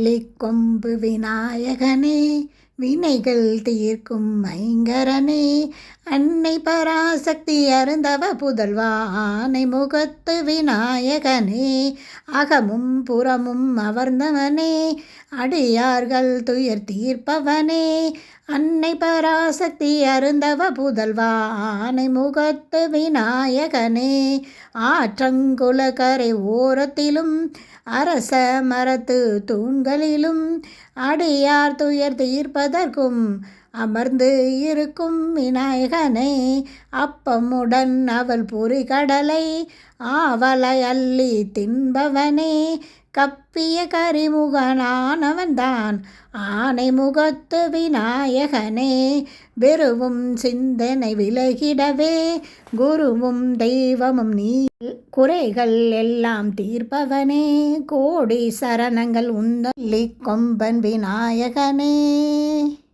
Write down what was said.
வெள்ளிக்கொம்பு விநாயகனே, வினைகள் தீர்க்கும் ஐங்கரனே, அன்னை பராசக்தி அருந்தவ புதல்வா, ஆனை முகத்து விநாயகனே, அகமும் புறமும் அமர்ந்தவனே, அடியார்கள் துயர் தீர்ப்பவனே, அன்னை பராசக்தி அருந்தவ புதல்வா, ஆனை முகத்து விநாயகனே, ஆற்றங்குளக்கரை ஓரத்திலும் அரச மரத்து தூண்களிலும் அடியார் துயர் தீர்ப்பதற்கும் அமர்ந்து இருக்கும் விநாயகனே, அப்பமுடன் அவள் பொறிகடலை ஆவலை அள்ளி தின்பவனே, கப்பிய கரிமுகனானவன்தான் ஆனை முகத்து விநாயகனே, வெறுவும் சிந்தனை விலகிடவே குருவும் தெய்வமும் நீ, குறைகள் எல்லாம் தீர்ப்பவனே, கோடி சரணங்கள் உந்தள்ளி கொம்பன் விநாயகனே.